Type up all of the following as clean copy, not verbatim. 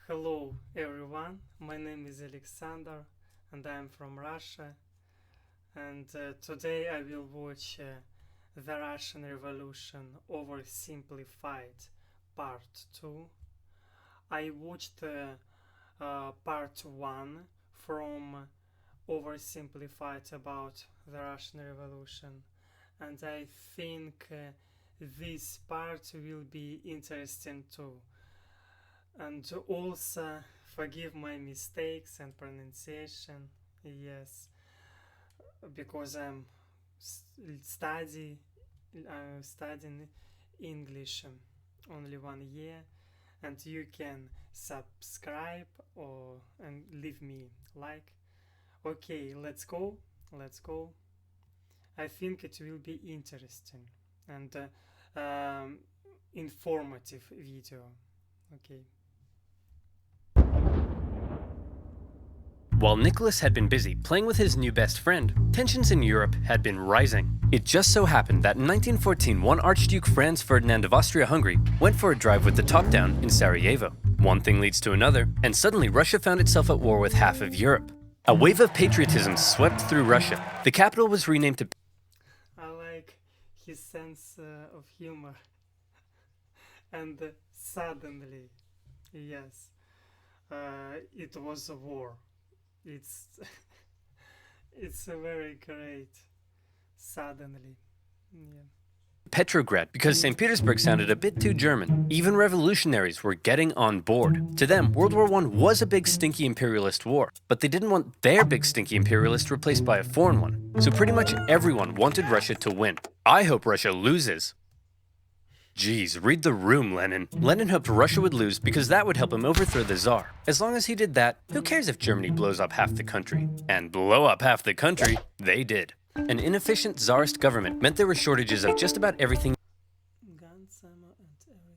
Hello everyone, my name is Alexander and I am from Russia, and today I will watch the Russian Revolution Oversimplified Part 2. I watched Part 1 from Oversimplified about the Russian Revolution, and I think this part will be interesting too. And also forgive my mistakes and pronunciation, yes, because I'm studying English only 1 year, and you can subscribe and leave me like. Okay, let's go. I think it will be interesting and informative video. Okay. While Nicholas had been busy playing with his new best friend, tensions in Europe had been rising. It just so happened that in 1914, one Archduke Franz Ferdinand of Austria-Hungary went for a drive with the top down in Sarajevo. One thing leads to another, and suddenly Russia found itself at war with half of Europe. A wave of patriotism swept through Russia. The capital was renamed to... I like his sense of humor. And suddenly, yes, it was a war. It's a very great suddenly, yeah. Petrograd, because St. Petersburg sounded a bit too German. Even revolutionaries were getting on board. To them, World War I was a big stinky imperialist war, but they didn't want their big stinky imperialist replaced by a foreign one. So pretty much everyone wanted Russia to win. I hope Russia loses. Geez, read the room, Lenin. Lenin hoped Russia would lose because that would help him overthrow the Tsar. As long as he did that, who cares if Germany blows up half the country? And blow up half the country, they did. An inefficient Tsarist government meant there were shortages of just about everything Guns, ammo, and everything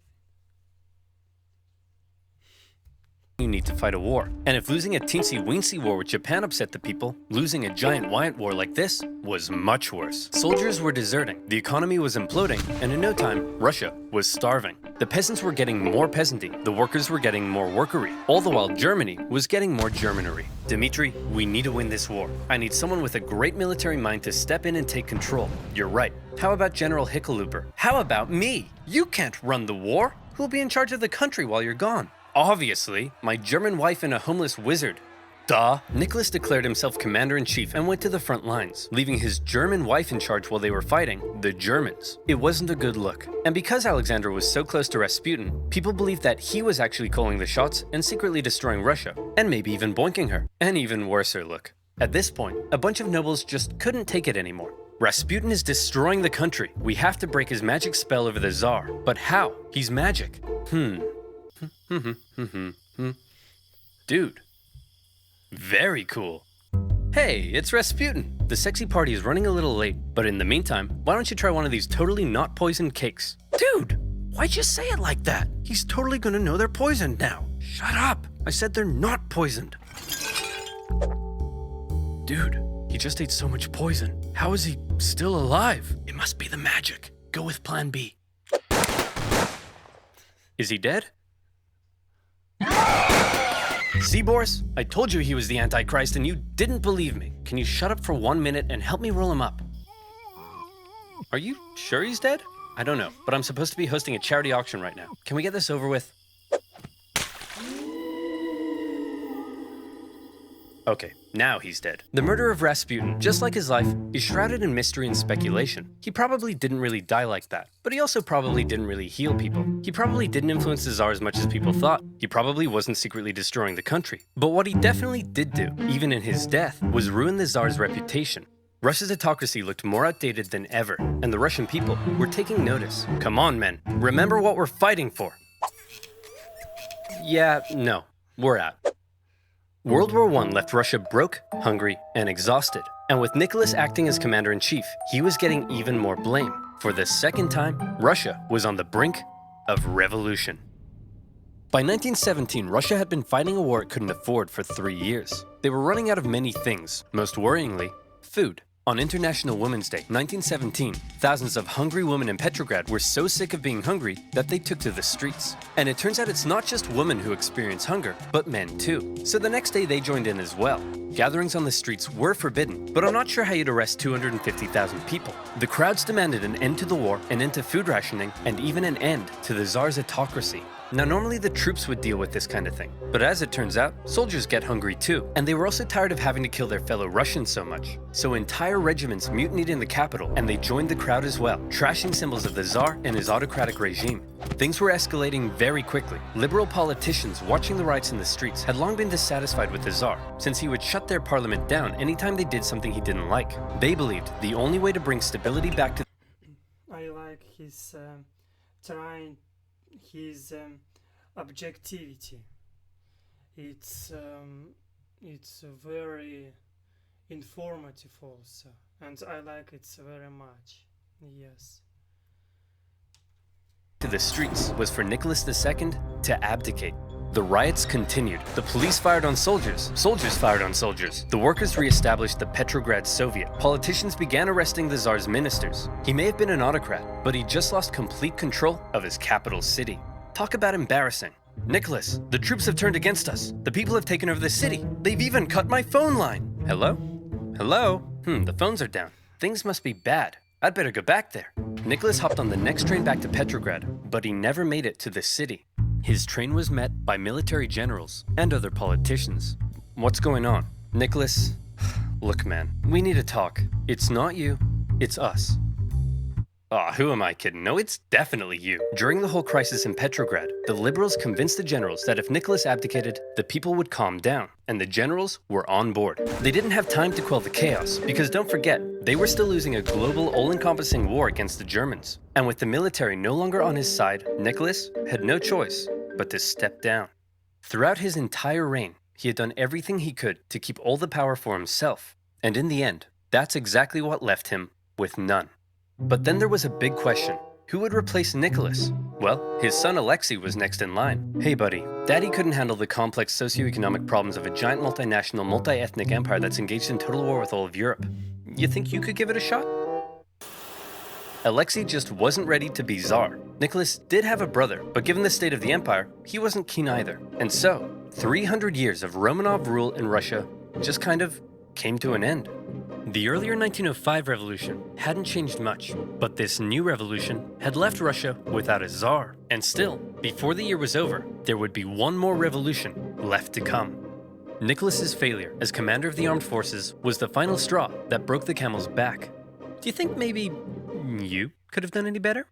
you need to fight a war. And if losing a teensy-weensy war with Japan upset the people, losing a giant war like this was much worse. Soldiers were deserting, the economy was imploding, and in no time, Russia was starving. The peasants were getting more peasanty, the workers were getting more workery, all the while Germany was getting more Germanery. Dmitri, we need to win this war. I need someone with a great military mind to step in and take control. You're right. How about General Hickenlooper? How about me? You can't run the war. Who'll be in charge of the country while you're gone? Obviously, my German wife and a homeless wizard. Duh. Nicholas declared himself commander-in-chief and went to the front lines, leaving his German wife in charge while they were fighting the Germans. It wasn't a good look. And because Alexander was so close to Rasputin, people believed that he was actually calling the shots and secretly destroying Russia, and maybe even boinking her. An even worser look. At this point, a bunch of nobles just couldn't take it anymore. Rasputin is destroying the country. We have to break his magic spell over the Tsar. But how? He's magic. Dude. Very cool. Hey, it's Rasputin. The sexy party is running a little late, but in the meantime, why don't you try one of these totally not poisoned cakes? Dude, why'd you say it like that? He's totally gonna know they're poisoned now. Shut up. I said they're not poisoned. Dude, he just ate so much poison. How is he still alive? It must be the magic. Go with plan B. Is he dead? See, Boris? I told you he was the Antichrist and you didn't believe me. Can you shut up for 1 minute and help me roll him up? Are you sure he's dead? I don't know, but I'm supposed to be hosting a charity auction right now. Can we get this over with? Okay, now he's dead. The murder of Rasputin, just like his life, is shrouded in mystery and speculation. He probably didn't really die like that, but he also probably didn't really heal people. He probably didn't influence the Tsar as much as people thought. He probably wasn't secretly destroying the country. But what he definitely did do, even in his death, was ruin the Tsar's reputation. Russia's autocracy looked more outdated than ever, and the Russian people were taking notice. Come on, men, remember what we're fighting for. Yeah, no, we're out. World War I left Russia broke, hungry, and exhausted. And with Nicholas acting as commander-in-chief, he was getting even more blame. For the second time, Russia was on the brink of revolution. By 1917, Russia had been fighting a war it couldn't afford for 3 years. They were running out of many things, most worryingly, food. On International Women's Day, 1917, thousands of hungry women in Petrograd were so sick of being hungry that they took to the streets. And it turns out it's not just women who experience hunger, but men too. So the next day they joined in as well. Gatherings on the streets were forbidden, but I'm not sure how you'd arrest 250,000 people. The crowds demanded an end to the war, an end to food rationing, and even an end to the Tsar's autocracy. Now, normally the troops would deal with this kind of thing, but as it turns out, soldiers get hungry too, and they were also tired of having to kill their fellow Russians so much. So entire regiments mutinied in the capital, and they joined the crowd as well, trashing symbols of the Tsar and his autocratic regime. Things were escalating very quickly. Liberal politicians watching the riots in the streets had long been dissatisfied with the Tsar, since he would shut their parliament down anytime they did something he didn't like. They believed the only way to bring stability back to I like his objectivity. It's very informative also, and I like it very much. Yes. To the streets was for Nicholas II to abdicate. The riots continued. The police fired on soldiers. Soldiers fired on soldiers. The workers re-established the Petrograd Soviet. Politicians began arresting the Tsar's ministers. He may have been an autocrat, but he just lost complete control of his capital city. Talk about embarrassing. Nicholas, the troops have turned against us. The people have taken over the city. They've even cut my phone line. Hello? Hello? The phones are down. Things must be bad. I'd better go back there. Nicholas hopped on the next train back to Petrograd, but he never made it to the city. His train was met by military generals and other politicians. What's going on? Nicholas, look man, we need to talk. It's not you, it's us. Who am I kidding? No, it's definitely you. During the whole crisis in Petrograd, the liberals convinced the generals that if Nicholas abdicated, the people would calm down, and the generals were on board. They didn't have time to quell the chaos, because don't forget, they were still losing a global, all-encompassing war against the Germans. And with the military no longer on his side, Nicholas had no choice but to step down. Throughout his entire reign, he had done everything he could to keep all the power for himself. And in the end, that's exactly what left him with none. But then there was a big question. Who would replace Nicholas? Well, his son Alexei was next in line. Hey buddy, Daddy couldn't handle the complex socioeconomic problems of a giant multinational, multi-ethnic empire that's engaged in total war with all of Europe. You think you could give it a shot? Alexei just wasn't ready to be Tsar. Nicholas did have a brother, but given the state of the empire, he wasn't keen either. And so, 300 years of Romanov rule in Russia just kind of came to an end. The earlier 1905 revolution hadn't changed much, but this new revolution had left Russia without a Tsar. And still, before the year was over, there would be one more revolution left to come. Nicholas's failure as commander of the armed forces was the final straw that broke the camel's back. Do you think maybe you could have done any better?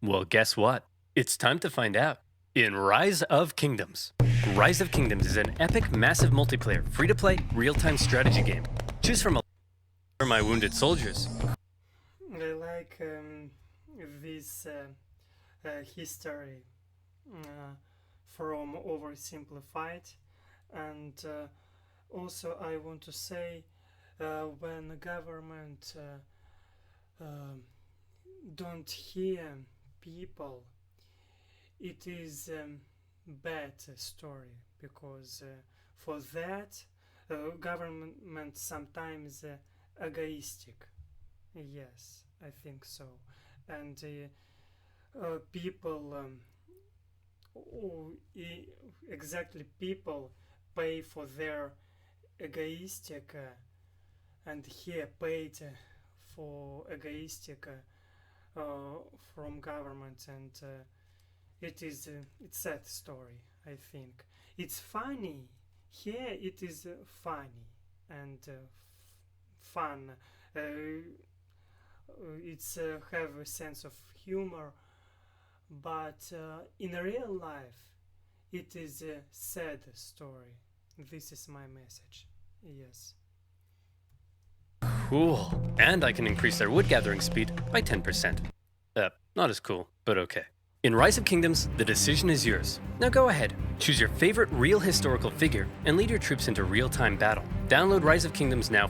Well, guess what? It's time to find out. In Rise of Kingdoms. Rise of Kingdoms is an epic, massive multiplayer, free-to-play, real-time strategy game. Choose from my wounded soldiers. I like this history from OverSimplified, and also I want to say when the government don't hear people, it is bad story, because for that government sometimes egoistic. Yes, I think so. And people exactly people pay for their egoistic and here paid for egoistic from government, and it's sad story. I think it's funny here, it is funny and fun. It's have a sense of humor, but in real life it is a sad story. This is my message. Yes. Cool. And I can increase their wood gathering speed by 10%. Not as cool, but okay. In Rise of Kingdoms, the decision is yours. Now go ahead, choose your favorite real historical figure and lead your troops into real-time battle. Download Rise of Kingdoms now.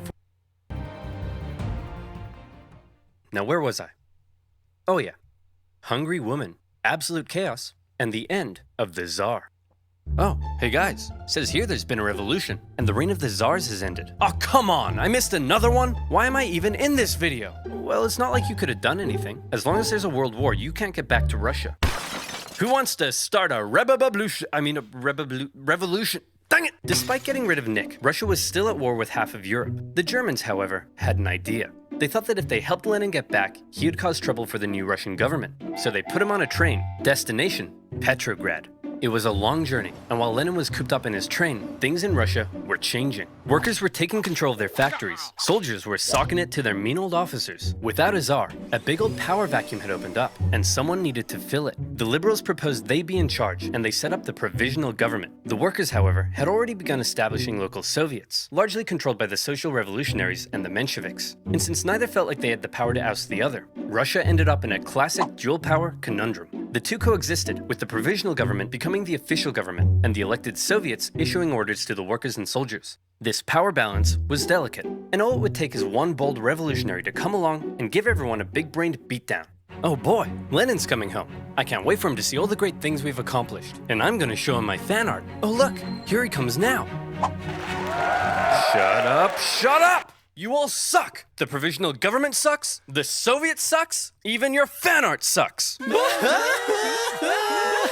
Now where was I? Oh yeah. Hungry woman, absolute chaos, and the end of the Tsar. Oh, hey guys, says here there's been a revolution, and the reign of the Tsars has ended. Oh, come on, I missed another one? Why am I even in this video? Well, it's not like you could have done anything. As long as there's a world war, you can't get back to Russia. Who wants to start a revolution? Dang it! Despite getting rid of Nick, Russia was still at war with half of Europe. The Germans, however, had an idea. They thought that if they helped Lenin get back, he would cause trouble for the new Russian government. So they put him on a train. Destination: Petrograd. It was a long journey, and while Lenin was cooped up in his train, things in Russia were changing. Workers were taking control of their factories. Soldiers were socking it to their mean old officers. Without a czar, a big old power vacuum had opened up, and someone needed to fill it. The liberals proposed they be in charge, and they set up the provisional government. The workers, however, had already begun establishing local Soviets, largely controlled by the social revolutionaries and the Mensheviks. And since neither felt like they had the power to oust the other, Russia ended up in a classic dual-power conundrum. The two coexisted, with the provisional government becoming the official government, and the elected Soviets issuing orders to the workers and soldiers. This power balance was delicate, and all it would take is one bold revolutionary to come along and give everyone a big-brained beatdown. Oh boy, Lenin's coming home. I can't wait for him to see all the great things we've accomplished, and I'm gonna show him my fan art. Oh look, here he comes now. Shut up, shut up! You all suck! The provisional government sucks, the Soviet sucks, even your fan art sucks!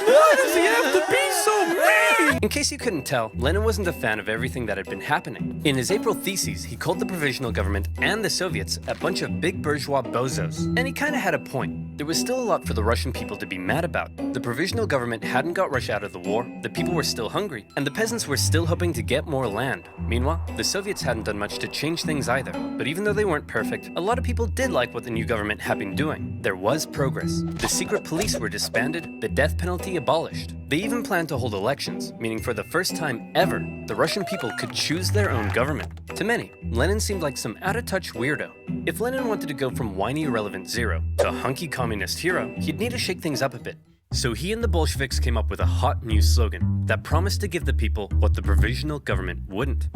Why does he have to be so mean? In case you couldn't tell, Lenin wasn't a fan of everything that had been happening. In his April theses, he called the provisional government and the Soviets a bunch of big bourgeois bozos. And he kinda had a point. There was still a lot for the Russian people to be mad about. The provisional government hadn't got Russia out of the war, the people were still hungry, and the peasants were still hoping to get more land. Meanwhile, the Soviets hadn't done much to change things either. But even though they weren't perfect, a lot of people did like what the new government had been doing. There was progress. The secret police were disbanded, the death penalty abolished. They even planned to hold elections, meaning for the first time ever, the Russian people could choose their own government. To many, Lenin seemed like some out-of-touch weirdo. If Lenin wanted to go from whiny irrelevant zero to a hunky communist hero, he'd need to shake things up a bit. So he and the Bolsheviks came up with a hot new slogan that promised to give the people what the provisional government wouldn't.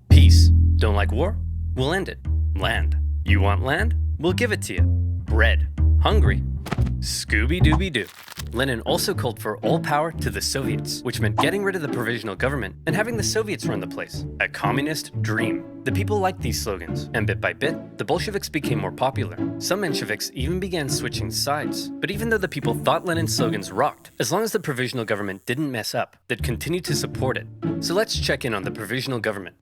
Peace. Don't like war? We'll end it. Land. You want land? We'll give it to you. Bread. Hungry? Scooby-Dooby-Doo. Lenin also called for all power to the Soviets, which meant getting rid of the provisional government and having the Soviets run the place. A communist dream. The people liked these slogans, and bit by bit, the Bolsheviks became more popular. Some Mensheviks even began switching sides. But even though the people thought Lenin's slogans rocked, as long as the provisional government didn't mess up, they'd continue to support it. So let's check in on the provisional government.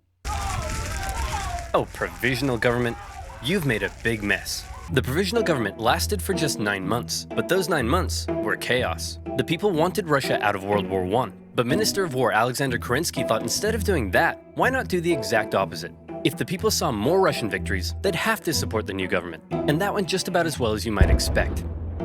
Oh, provisional government, you've made a big mess. The provisional government lasted for just 9 months, but those 9 months were chaos. The people wanted Russia out of World War I, but Minister of War Alexander Kerensky thought instead of doing that, why not do the exact opposite? If the people saw more Russian victories, they'd have to support the new government, and that went just about as well as you might expect.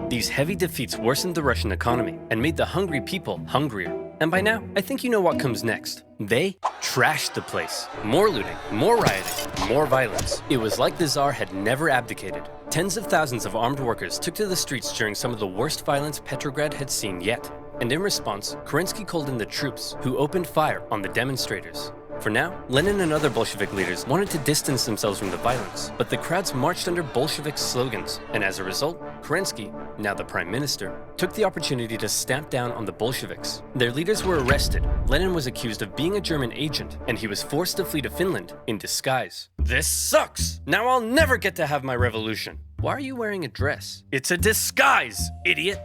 These heavy defeats worsened the Russian economy and made the hungry people hungrier. And by now, I think you know what comes next. They trashed the place. More looting, more rioting, more violence. It was like the Tsar had never abdicated. Tens of thousands of armed workers took to the streets during some of the worst violence Petrograd had seen yet. And in response, Kerensky called in the troops, who opened fire on the demonstrators. For now, Lenin and other Bolshevik leaders wanted to distance themselves from the violence, but the crowds marched under Bolshevik slogans, and as a result, Kerensky, now the prime minister, took the opportunity to stamp down on the Bolsheviks. Their leaders were arrested, Lenin was accused of being a German agent, and he was forced to flee to Finland in disguise. This sucks! Now I'll never get to have my revolution! Why are you wearing a dress? It's a disguise, idiot!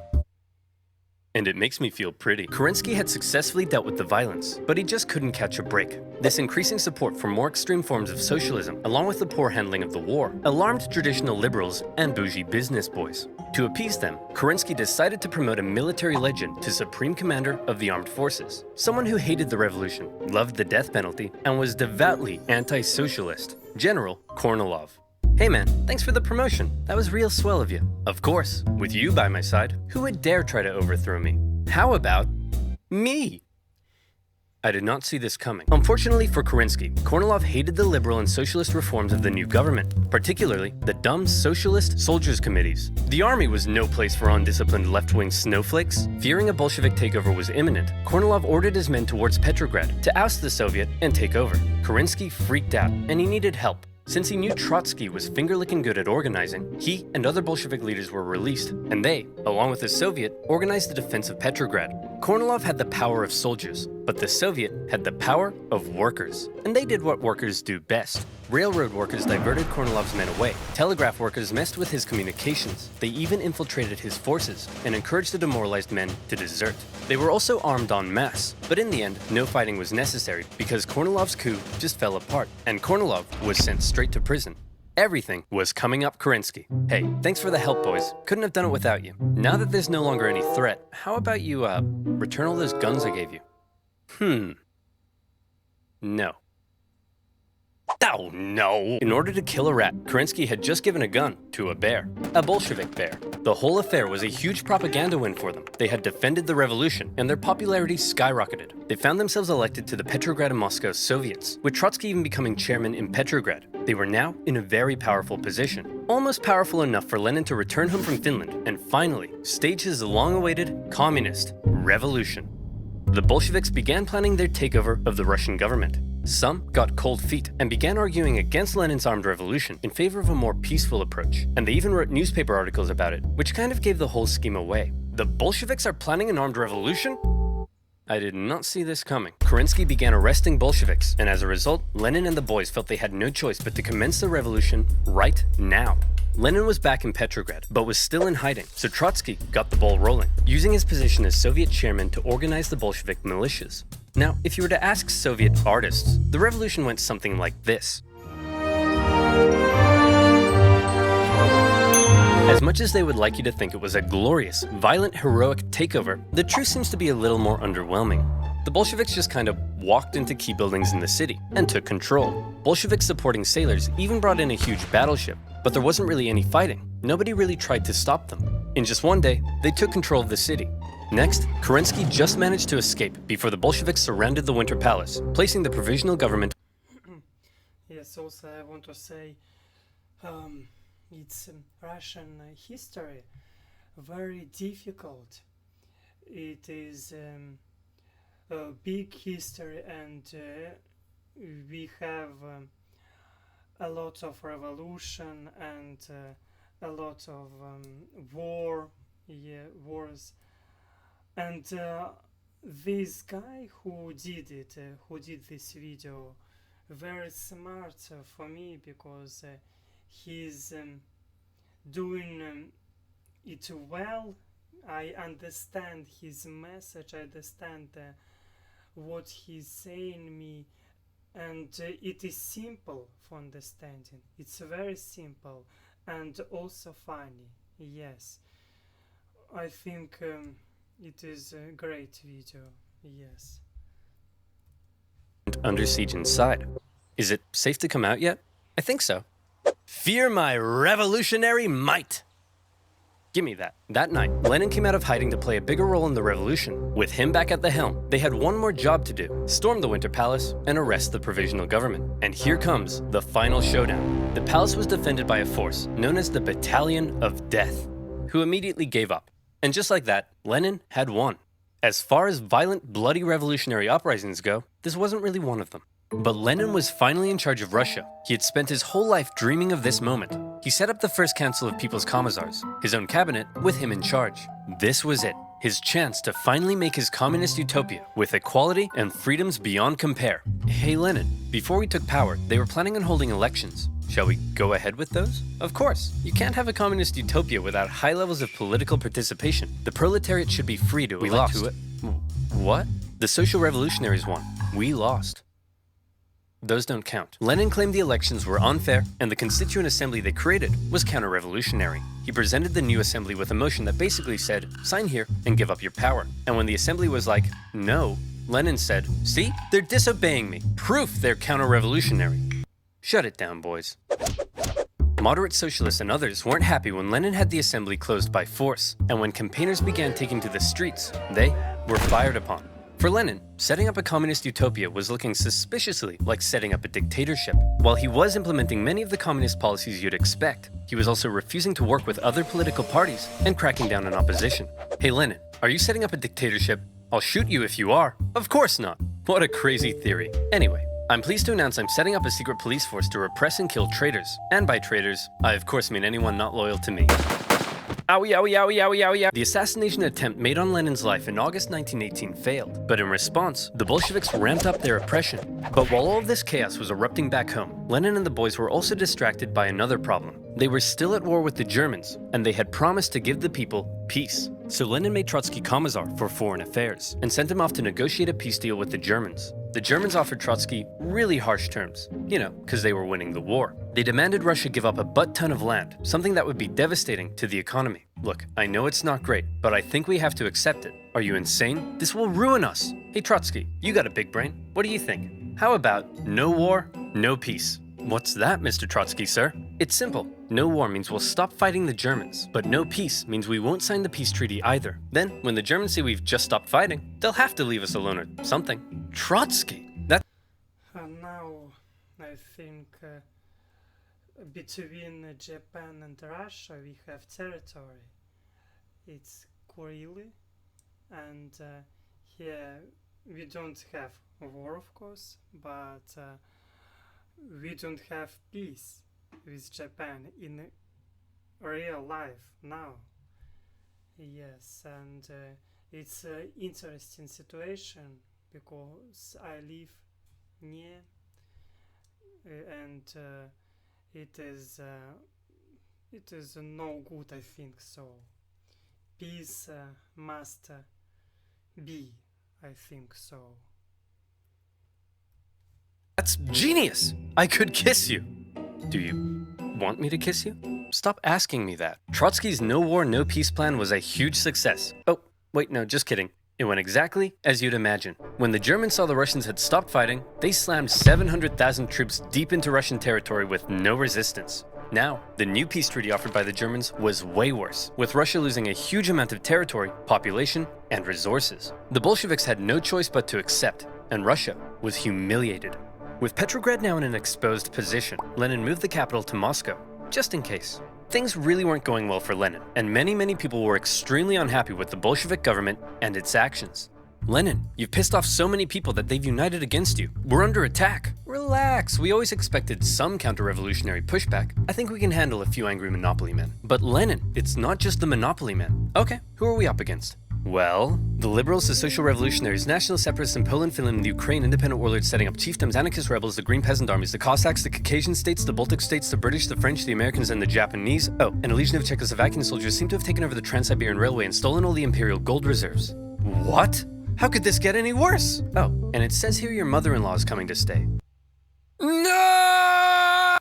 And it makes me feel pretty. Kerensky had successfully dealt with the violence, but he just couldn't catch a break. This increasing support for more extreme forms of socialism, along with the poor handling of the war, alarmed traditional liberals and bougie business boys. To appease them, Kerensky decided to promote a military legend to Supreme Commander of the Armed Forces, someone who hated the revolution, loved the death penalty, and was devoutly anti-socialist, General Kornilov. Hey man, thanks for the promotion. That was real swell of you. Of course, with you by my side, who would dare try to overthrow me? How about me? I did not see this coming. Unfortunately for Kerensky, Kornilov hated the liberal and socialist reforms of the new government, particularly the dumb socialist soldiers' committees. The army was no place for undisciplined left-wing snowflakes. Fearing a Bolshevik takeover was imminent, Kornilov ordered his men towards Petrograd to oust the Soviet and take over. Kerensky freaked out, and he needed help. Since he knew Trotsky was finger-licking good at organizing, he and other Bolshevik leaders were released, and they, along with the Soviet, organized the defense of Petrograd. Kornilov had the power of soldiers, but the Soviet had the power of workers. And they did what workers do best. Railroad workers diverted Kornilov's men away. Telegraph workers messed with his communications. They even infiltrated his forces and encouraged the demoralized men to desert. They were also armed en masse, but in the end, no fighting was necessary because Kornilov's coup just fell apart, and Kornilov was sent straight to prison. Everything was coming up Kerensky. Hey, thanks for the help, boys. Couldn't have done it without you. Now that there's no longer any threat, how about you, return all those guns I gave you? No. Oh, no! In order to kill a rat, Kerensky had just given a gun to a bear. A Bolshevik bear. The whole affair was a huge propaganda win for them. They had defended the revolution, and their popularity skyrocketed. They found themselves elected to the Petrograd and Moscow Soviets, with Trotsky even becoming chairman in Petrograd. They were now in a very powerful position. Almost powerful enough for Lenin to return home from Finland and finally stage his long-awaited communist revolution. The Bolsheviks began planning their takeover of the Russian government. Some got cold feet and began arguing against Lenin's armed revolution in favor of a more peaceful approach, and they even wrote newspaper articles about it, which kind of gave the whole scheme away. The Bolsheviks are planning an armed revolution? I did not see this coming. Kerensky began arresting Bolsheviks, and as a result, Lenin and the boys felt they had no choice but to commence the revolution right now. Lenin was back in Petrograd, but was still in hiding, so Trotsky got the ball rolling, using his position as Soviet chairman to organize the Bolshevik militias. Now, if you were to ask Soviet artists, the revolution went something like this. As much as they would like you to think it was a glorious, violent, heroic takeover, the truth seems to be a little more underwhelming. The Bolsheviks just kind of walked into key buildings in the city and took control. Bolshevik supporting sailors even brought in a huge battleship, but there wasn't really any fighting. Nobody really tried to stop them. In just one day, they took control of the city. Next, Kerensky just managed to escape before the Bolsheviks surrounded the Winter Palace, placing the provisional government. Yes, also I want to say it's Russian history very difficult. It is a big history, and we have a lot of revolution and a lot of wars. And this guy who did this video, very smart for me, because he's doing it well. I understand his message, I understand what he's saying me, and it is simple for understanding. It's very simple and also funny. Yes, I think it is a great video. Yes. Under siege inside. Is it safe to come out yet? I think so. Fear my revolutionary might! Give me that. That night, Lenin came out of hiding to play a bigger role in the revolution. With him back at the helm, they had one more job to do: storm the Winter Palace and arrest the provisional government. And here comes the final showdown. The palace was defended by a force known as the Battalion of Death, who immediately gave up. And just like that, Lenin had won. As far as violent, bloody revolutionary uprisings go, this wasn't really one of them. But Lenin was finally in charge of Russia. He had spent his whole life dreaming of this moment. He set up the first Council of People's Commissars, his own cabinet, with him in charge. This was it, his chance to finally make his communist utopia, with equality and freedoms beyond compare. Hey Lenin, before we took power, they were planning on holding elections. Shall we go ahead with those? Of course. You can't have a communist utopia without high levels of political participation. The proletariat should be free to elect who it. What? The social revolutionaries won. We lost. Those don't count. Lenin claimed the elections were unfair, and the Constituent Assembly they created was counter-revolutionary. He presented the new assembly with a motion that basically said, sign here and give up your power. And when the assembly was like, no, Lenin said, see, they're disobeying me. Proof they're counter-revolutionary. Shut it down, boys. Moderate socialists and others weren't happy when Lenin had the assembly closed by force, and when campaigners began taking to the streets, they were fired upon. For Lenin, setting up a communist utopia was looking suspiciously like setting up a dictatorship. While he was implementing many of the communist policies you'd expect, he was also refusing to work with other political parties and cracking down on opposition. Hey Lenin, are you setting up a dictatorship? I'll shoot you if you are. Of course not. What a crazy theory. Anyway, I'm pleased to announce I'm setting up a secret police force to repress and kill traitors. And by traitors, I of course mean anyone not loyal to me. Owie, owie, owie, owie, owie. The assassination attempt made on Lenin's life in August 1918 failed, but in response, the Bolsheviks ramped up their oppression. But while all of this chaos was erupting back home, Lenin and the boys were also distracted by another problem. They were still at war with the Germans, and they had promised to give the people peace. So Lenin made Trotsky Commissar for Foreign Affairs and sent him off to negotiate a peace deal with the Germans. The Germans offered Trotsky really harsh terms, because they were winning the war. They demanded Russia give up a butt-ton of land, something that would be devastating to the economy. Look, I know it's not great, but I think we have to accept it. Are you insane? This will ruin us. Hey Trotsky, you got a big brain. What do you think? How about no war, no peace? What's that, Mr. Trotsky, sir? It's simple. No war means we'll stop fighting the Germans, but no peace means we won't sign the peace treaty either. Then, when the Germans say we've just stopped fighting, they'll have to leave us alone or something. Trotsky! Now, I think between Japan and Russia we have territory. It's Kurili, and here we don't have war, of course, but we don't have peace with Japan in real life now. Yes, and it's an interesting situation because I live near, and it is no good, I think so. Peace must be, I think so. That's genius! I could kiss you! Do you want me to kiss you? Stop asking me that. Trotsky's no war, no peace plan was a huge success. Oh, wait, no, just kidding. It went exactly as you'd imagine. When the Germans saw the Russians had stopped fighting, they slammed 700,000 troops deep into Russian territory with no resistance. Now, the new peace treaty offered by the Germans was way worse, with Russia losing a huge amount of territory, population, and resources. The Bolsheviks had no choice but to accept, and Russia was humiliated. With Petrograd now in an exposed position, Lenin moved the capital to Moscow, just in case. Things really weren't going well for Lenin, and many people were extremely unhappy with the Bolshevik government and its actions. Lenin, you've pissed off so many people that they've united against you. We're under attack. Relax, we always expected some counter-revolutionary pushback. I think we can handle a few angry monopoly men. But Lenin, it's not just the monopoly men. Okay, who are we up against? Well, the liberals, the social revolutionaries, national separatists in Poland, Finland, and the Ukraine, independent warlords setting up chiefdoms, anarchist rebels, the Green Peasant armies, the Cossacks, the Caucasian states, the Baltic states, the British, the French, the Americans, and the Japanese. Oh, and a legion of Czechoslovakian soldiers seem to have taken over the Trans-Siberian Railway and stolen all the imperial gold reserves. What? How could this get any worse? Oh, and it says here your mother-in-law is coming to stay. No!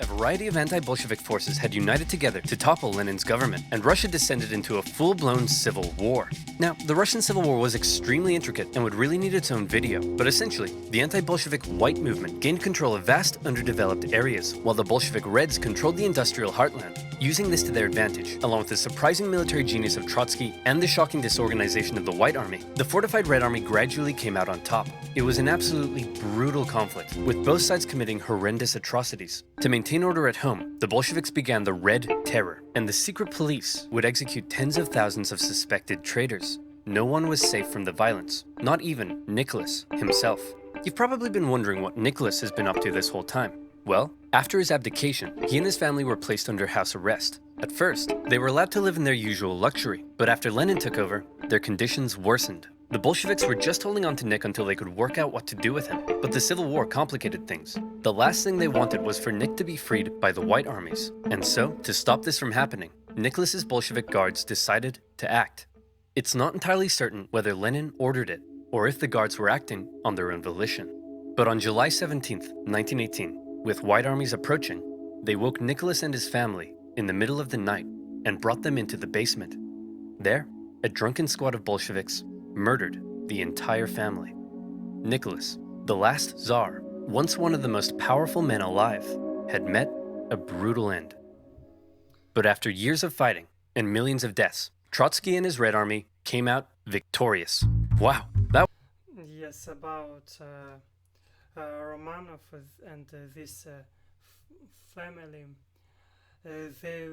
A variety of anti-Bolshevik forces had united together to topple Lenin's government, and Russia descended into a full-blown civil war. Now, the Russian Civil War was extremely intricate and would really need its own video, but essentially, the anti-Bolshevik white movement gained control of vast, underdeveloped areas, while the Bolshevik Reds controlled the industrial heartland. Using this to their advantage, along with the surprising military genius of Trotsky and the shocking disorganization of the White Army, the fortified Red Army gradually came out on top. It was an absolutely brutal conflict, with both sides committing horrendous atrocities. To maintain order at home, the Bolsheviks began the Red Terror, and the secret police would execute tens of thousands of suspected traitors. No one was safe from the violence, not even Nicholas himself. You've probably been wondering what Nicholas has been up to this whole time. Well, after his abdication, he and his family were placed under house arrest. At first, they were allowed to live in their usual luxury, but after Lenin took over, their conditions worsened. The Bolsheviks were just holding on to Nick until they could work out what to do with him, but the Civil War complicated things. The last thing they wanted was for Nick to be freed by the White Armies. And so, to stop this from happening, Nicholas's Bolshevik guards decided to act. It's not entirely certain whether Lenin ordered it, or if the guards were acting on their own volition. But on July 17th, 1918, with White Armies approaching, they woke Nicholas and his family in the middle of the night and brought them into the basement. There, a drunken squad of Bolsheviks murdered the entire family. Nicholas, the last Tsar, once one of the most powerful men alive, had met a brutal end. But after years of fighting and millions of deaths, Trotsky and his Red Army came out victorious. Wow, that... Yes, about Romanov and this family. They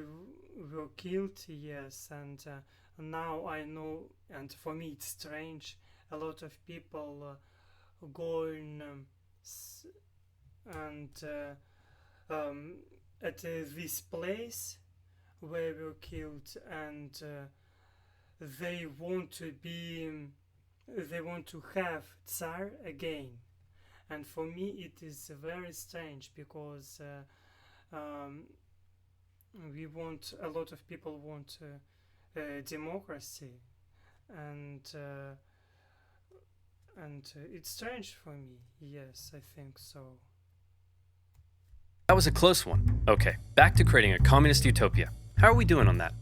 were killed, yes, and now I know, and for me it's strange, a lot of people going and at this place were killed, and they want to be, they want to have Tsar again. And for me, it is very strange because we want, a lot of people want democracy, and it's strange for me. Yes, I think so. That was a close one. Okay, back to creating a communist utopia. How are we doing on that?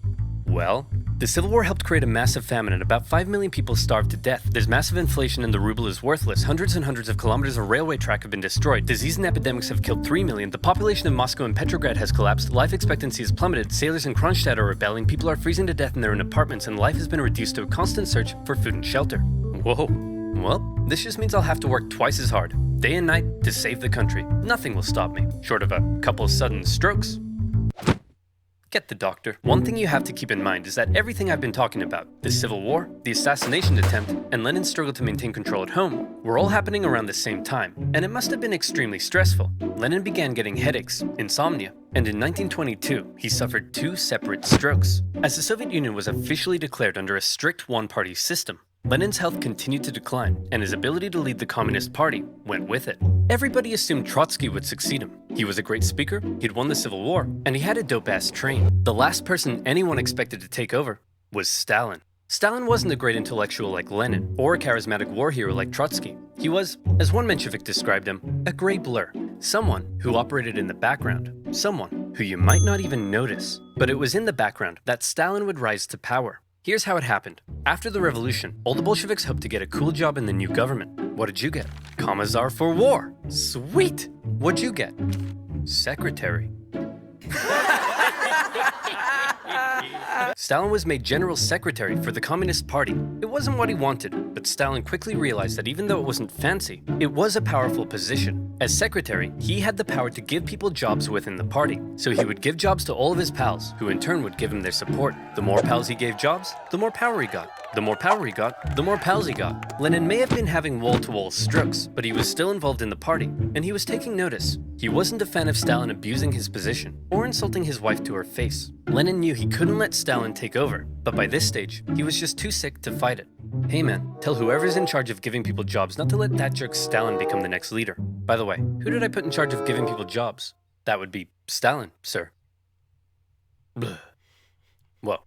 Well, the Civil War helped create a massive famine and about 5 million people starved to death. There's massive inflation and the ruble is worthless. Hundreds and hundreds of kilometers of railway track have been destroyed. Disease and epidemics have killed 3 million. The population of Moscow and Petrograd has collapsed. Life expectancy has plummeted. Sailors in Kronstadt are rebelling. People are freezing to death in their own apartments, and life has been reduced to a constant search for food and shelter. Whoa. Well, this just means I'll have to work twice as hard, day and night, to save the country. Nothing will stop me, short of a couple sudden strokes. Get the doctor. One thing you have to keep in mind is that everything I've been talking about, the Civil War, the assassination attempt, and Lenin's struggle to maintain control at home, were all happening around the same time, and it must have been extremely stressful. Lenin began getting headaches, insomnia, and in 1922, he suffered 2 separate strokes. As the Soviet Union was officially declared under a strict one-party system, Lenin's health continued to decline, and his ability to lead the Communist Party went with it. Everybody assumed Trotsky would succeed him. He was a great speaker, he'd won the Civil War, and he had a dope-ass train. The last person anyone expected to take over was Stalin. Stalin wasn't a great intellectual like Lenin, or a charismatic war hero like Trotsky. He was, as one Menshevik described him, a gray blur. Someone who operated in the background. Someone who you might not even notice. But it was in the background that Stalin would rise to power. Here's how it happened. After the revolution, all the Bolsheviks hoped to get a cool job in the new government. What did you get? Commissar for War. Sweet! What'd you get? Secretary. Stalin was made general secretary for the Communist Party. It wasn't what he wanted, but Stalin quickly realized that even though it wasn't fancy, it was a powerful position. As secretary, he had the power to give people jobs within the party. So he would give jobs to all of his pals, who in turn would give him their support. The more pals he gave jobs, the more power he got. The more power he got, the more pals he got. Lenin may have been having wall-to-wall strokes, but he was still involved in the party, and he was taking notice. He wasn't a fan of Stalin abusing his position, or insulting his wife to her face. Lenin knew he couldn't let Stalin take over, but by this stage, he was just too sick to fight it. Hey man, tell whoever's in charge of giving people jobs not to let that jerk Stalin become the next leader. By the way, who did I put in charge of giving people jobs? That would be Stalin, sir. Blah. Whoa.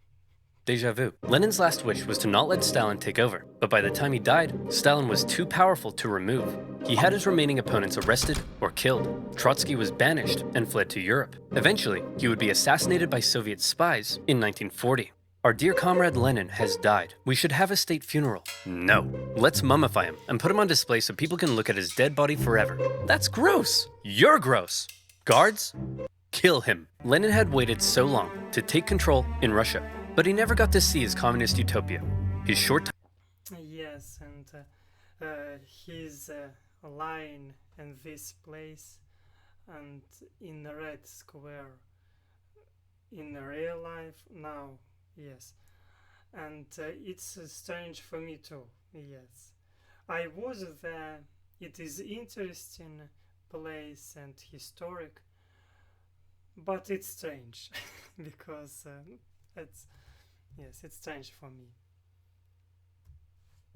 Deja vu. Lenin's last wish was to not let Stalin take over, but by the time he died, Stalin was too powerful to remove. He had his remaining opponents arrested or killed. Trotsky was banished and fled to Europe. Eventually, he would be assassinated by Soviet spies in 1940. Our dear comrade Lenin has died. We should have a state funeral. No. Let's mummify him and put him on display so people can look at his dead body forever. That's gross. You're gross. Guards, kill him. Lenin had waited so long to take control in Russia, but he never got to see his communist utopia. His short time. Yes, and he's lying in this place and in the Red Square in real life now. Yes, and it's strange for me too. Yes, I was there. It is interesting place and historic, but it's strange because it's strange for me.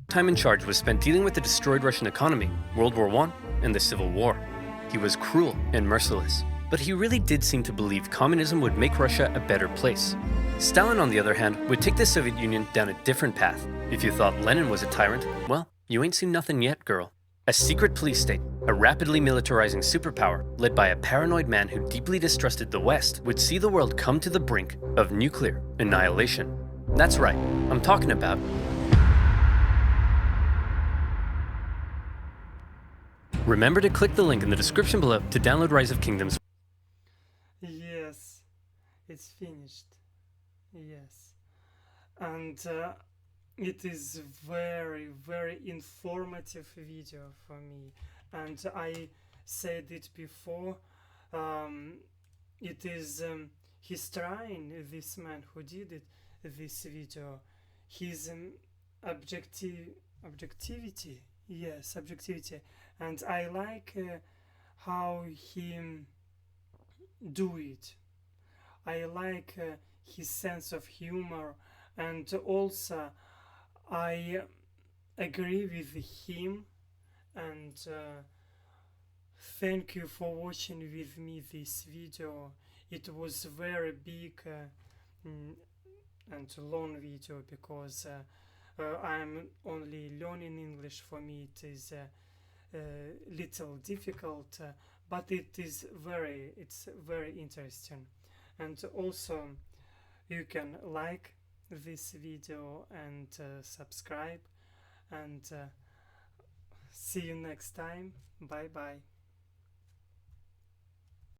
Time in charge was spent dealing with the destroyed Russian economy, World War I, and the Civil War. He was cruel and merciless, but he really did seem to believe communism would make Russia a better place. Stalin, on the other hand, would take the Soviet Union down a different path. If you thought Lenin was a tyrant, well, you ain't seen nothing yet, girl. A secret police state, a rapidly militarizing superpower, led by a paranoid man who deeply distrusted the West, would see the world come to the brink of nuclear annihilation. That's right, I'm talking about Remember to click the link in the description below to download Rise of Kingdoms. Yes, it's finished. Yes, and it is very, very informative video for me, and I said it before. It is he's trying, this man who did it, this video, his objectivity. Yes, objectivity, and I like how he do it. I like his sense of humor, and also I agree with him, and thank you for watching with me this video. It was very big and long video because I'm only learning English. For me it is little difficult, but it's very interesting. And also you can like this video and subscribe, and see you next time. Bye bye.